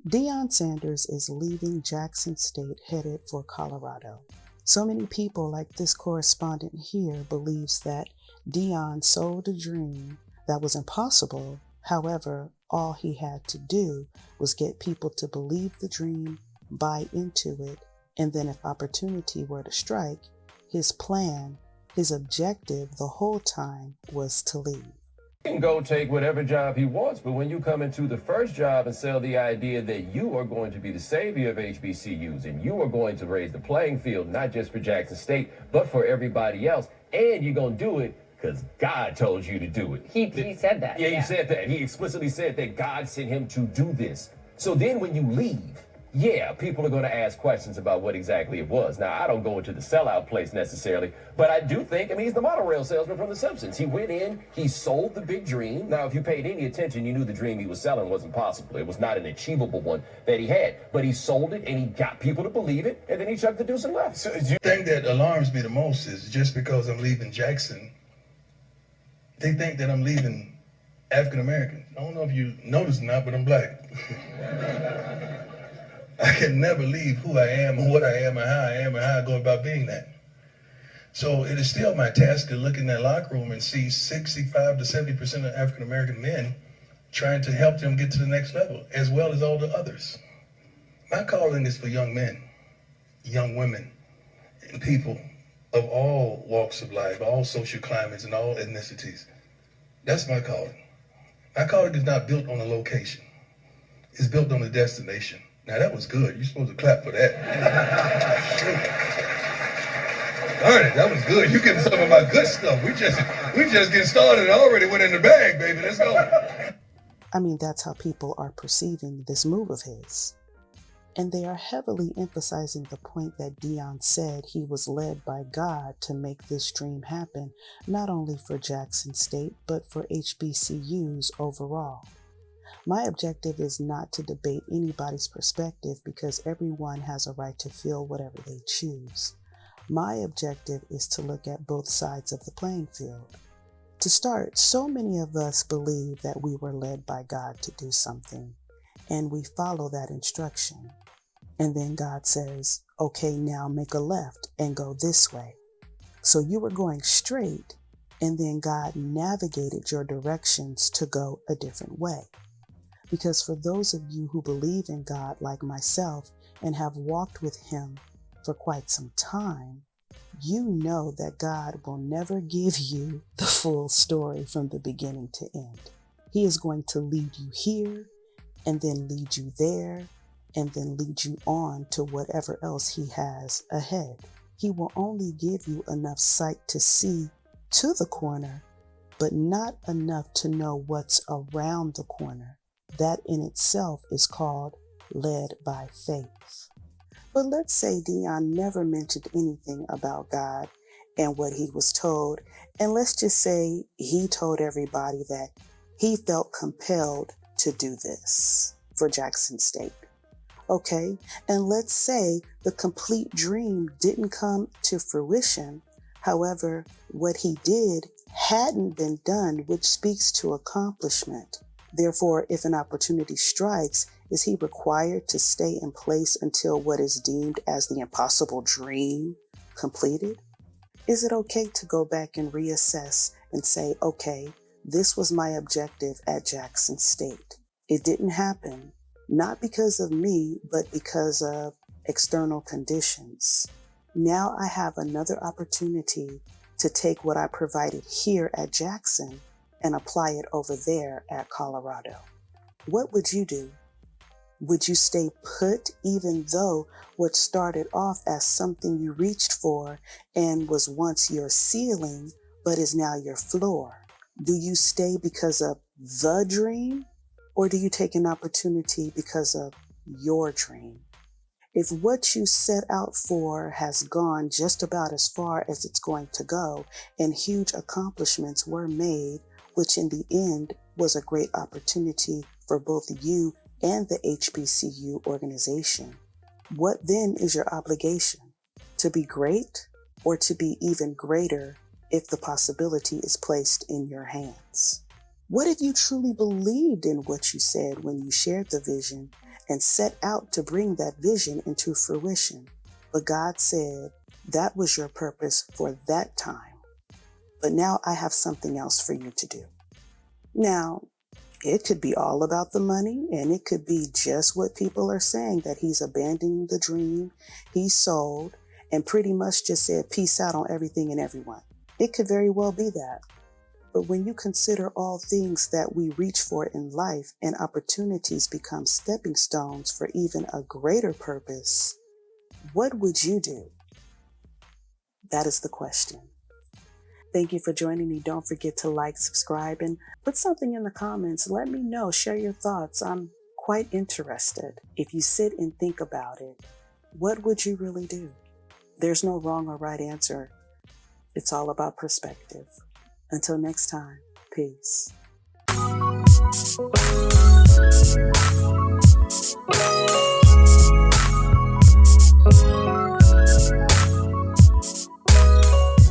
Deion Sanders is leaving Jackson State headed for Colorado. So many people, like this correspondent here, believes that Deion sold a dream that was impossible. However, all he had to do was get people to believe the dream, buy into it, and then if opportunity were to strike, his plan, his objective the whole time was to leave. He can go take whatever job he wants, but when you come into the first job and sell the idea that you are going to be the savior of HBCUs and you are going to raise the playing field, not just for Jackson State, but for everybody else, and you're going to do it because God told you to do it. He said that. Yeah, he said that. He explicitly said that God sent him to do this. So then when you leave, yeah, people are going to ask questions about what exactly it was. Now, I don't go into the sellout place necessarily, but I do think, he's the monorail salesman from The Simpsons. He went in, he sold the big dream. Now, if you paid any attention, you knew the dream he was selling wasn't possible. It was not an achievable one that he had, but he sold it and he got people to believe it, and then he chucked the deuce and left. So the thing that alarms me the most is just because I'm leaving Jackson, they think that I'm leaving African American. I don't know if you noticed or not, but I'm black. I can never leave who I am and what I am and how I am and how I go about being that. So it is still my task to look in that locker room and see 65 to 70% of African American men trying to help them get to the next level, as well as all the others. My calling is for young men, young women, and people of all walks of life, all social climates, and all ethnicities. That's my calling. My calling is not built on a location. It's built on a destination. Now that was good. You're supposed to clap for that. Darn it, that was good. You getting some of my good stuff. We just getting started. I already went in the bag, baby. Let's go. That's how people are perceiving this move of his. And they are heavily emphasizing the point that Deion said he was led by God to make this dream happen, not only for Jackson State, but for HBCUs overall. My objective is not to debate anybody's perspective because everyone has a right to feel whatever they choose. My objective is to look at both sides of the playing field. To start, so many of us believe that we were led by God to do something, and we follow that instruction. And then God says, okay, now make a left and go this way. So you were going straight, and then God navigated your directions to go a different way. Because for those of you who believe in God like myself and have walked with him for quite some time, you know that God will never give you the full story from the beginning to end. He is going to lead you here and then lead you there and then lead you on to whatever else he has ahead. He will only give you enough sight to see to the corner, but not enough to know what's around the corner. That in itself is called led by faith. But let's say Deion never mentioned anything about God and what he was told, and let's just say he told everybody that he felt compelled to do this for Jackson State. Okay, and let's say the complete dream didn't come to fruition. However, what he did hadn't been done, which speaks to accomplishment. Therefore, if an opportunity strikes, is he required to stay in place until what is deemed as the impossible dream completed? Is it okay to go back and reassess and say, okay, this was my objective at Jackson State. It didn't happen, not because of me, but because of external conditions. Now I have another opportunity to take what I provided here at Jackson and apply it over there at Colorado. What would you do? Would you stay put even though what started off as something you reached for and was once your ceiling, but is now your floor? Do you stay because of the dream, or do you take an opportunity because of your dream? If what you set out for has gone just about as far as it's going to go and huge accomplishments were made, which in the end was a great opportunity for both you and the HBCU organization, what then is your obligation? To be great or to be even greater if the possibility is placed in your hands? What if you truly believed in what you said when you shared the vision and set out to bring that vision into fruition. But God said, that was your purpose for that time. But now I have something else for you to do. Now, it could be all about the money, and it could be just what people are saying, that he's abandoning the dream, he sold, and pretty much just said peace out on everything and everyone. It could very well be that. But when you consider all things that we reach for in life and opportunities become stepping stones for even a greater purpose, what would you do? That is the question. Thank you for joining me. Don't forget to like, subscribe, and put something in the comments. Let me know. Share your thoughts. I'm quite interested. If you sit and think about it, what would you really do? There's no wrong or right answer. It's all about perspective. Until next time, peace.